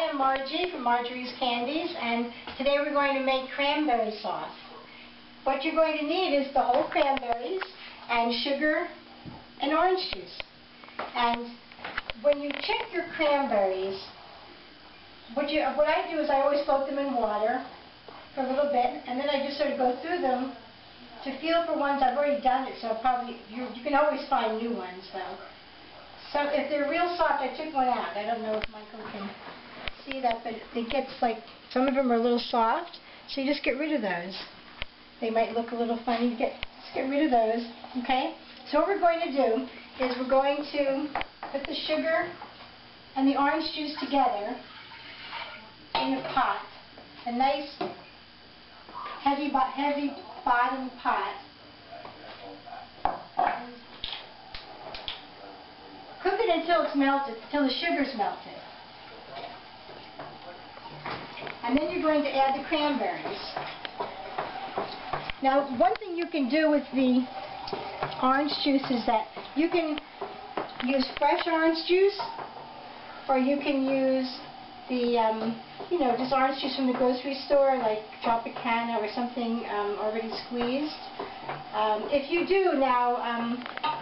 I'm Margie from Marjorie's Candies, and today we're going to make cranberry sauce. What you're going to need is the whole cranberries and sugar and orange juice. And when you check your cranberries, what I do is I always float them in water for a little bit, and then I just sort of go through them to feel for ones. I've already done it, so probably you can always find new ones though. So if they're real soft, I took one out. I don't know if Michael can see that, but it gets like, some of them are a little soft, so you just get rid of those. They might look a little funny. Just get rid of those, okay? So what we're going to do is we're going to put the sugar and the orange juice together in a pot, a nice heavy bottom pot. And cook it until it's melted, until the sugar's melted. And then you're going to add the cranberries. Now, one thing you can do with the orange juice is that you can use fresh orange juice, or you can use the, just orange juice from the grocery store, like Tropicana or something already squeezed. If you do now,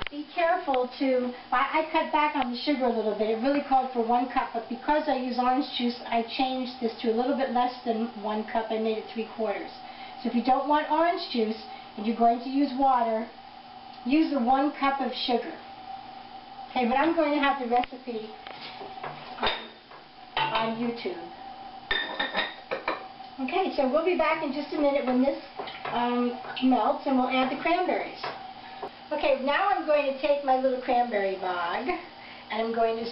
be careful to, I cut back on the sugar a little bit. It really called for 1 cup, but because I use orange juice, I changed this to a little bit less than 1 cup. I made it 3/4. So if you don't want orange juice and you're going to use water, use the 1 cup of sugar. Okay, but I'm going to have the recipe on YouTube. Okay, so we'll be back in just a minute when this melts, and we'll add the cranberries. Okay, now I'm going to take my little cranberry bog, and I'm going to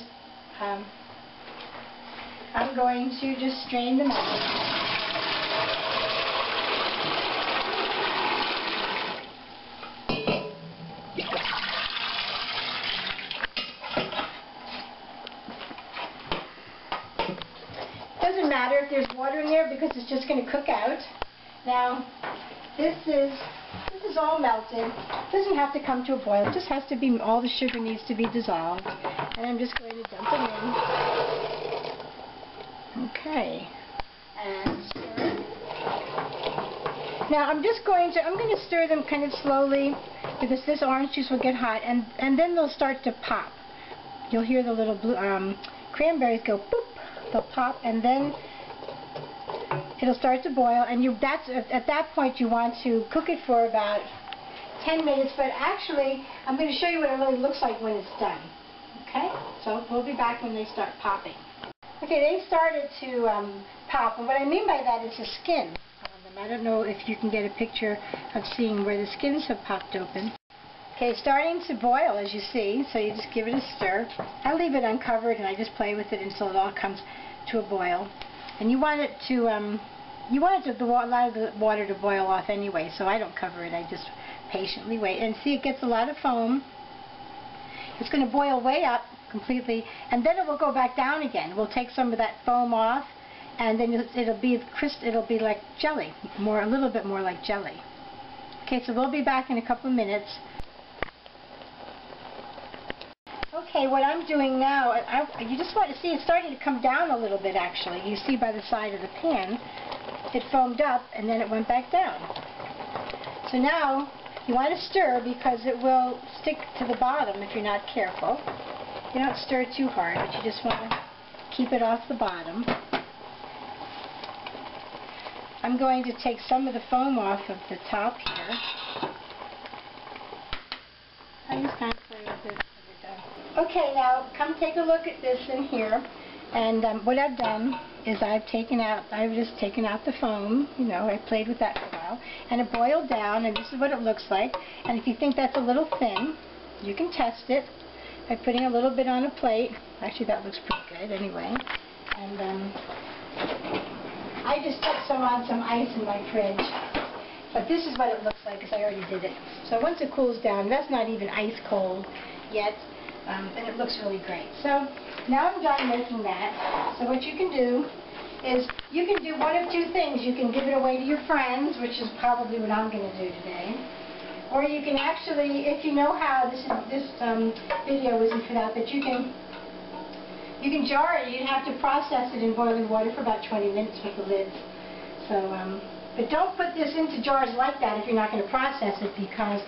just strain them out. Doesn't matter if there's water in there because it's just going to cook out. Now, this is all melted. It doesn't have to come to a boil. It just has to be, all the sugar needs to be dissolved. And I'm just going to dump them in. Okay. And stir. Now I'm going to stir them kind of slowly because this orange juice will get hot, and then they'll start to pop. You'll hear the little blue cranberries go boop. They'll pop, and then it'll start to boil, and at that point you want to cook it for about 10 minutes, but actually I'm going to show you what it really looks like when it's done. Okay? So we'll be back when they start popping. Okay, they started to pop, and what I mean by that is the skin on them. I don't know if you can get a picture of seeing where the skins have popped open. Okay, starting to boil, as you see, so you just give it a stir. I leave it uncovered and I just play with it until it all comes to a boil. And you want it to, a lot of the water to boil off anyway, so I don't cover it. I just patiently wait. And see, it gets a lot of foam. It's going to boil way up completely, and then it will go back down again. We'll take some of that foam off, and then it'll be like jelly, a little bit more like jelly. Okay, so we'll be back in a couple of minutes. Okay, what I'm doing now, you just want to see it's starting to come down a little bit actually. You see by the side of the pan, it foamed up and then it went back down. So now you want to stir because it will stick to the bottom if you're not careful. You don't stir too hard, but you just want to keep it off the bottom. I'm going to take some of the foam off of the top here. I just kind of play with it. Okay, now come take a look at this in here, and what I've done is I've just taken out the foam. I played with that for a while, and it boiled down, and this is what it looks like. And if you think that's a little thin, you can test it by putting a little bit on a plate. Actually, that looks pretty good anyway. And I just put some ice in my fridge, but this is what it looks like because I already did it. So once it cools down, that's not even ice cold yet. And it looks really great. So now I'm done making that. So what you can do is you can do one of two things. You can give it away to your friends, which is probably what I'm going to do today. Or you can actually, if you know how, this video isn't for that, but you can You can jar it. You'd have to process it in boiling water for about 20 minutes with the lid. So, but don't put this into jars like that if you're not going to process it, because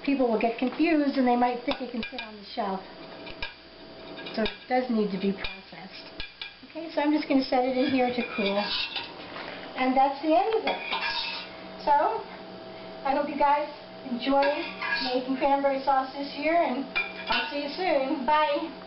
people will get confused and they might think it can sit on the shelf. So it does need to be processed. Okay, so I'm just going to set it in here to cool. And that's the end of it. So, I hope you guys enjoy making cranberry sauce this year, and I'll see you soon. Bye.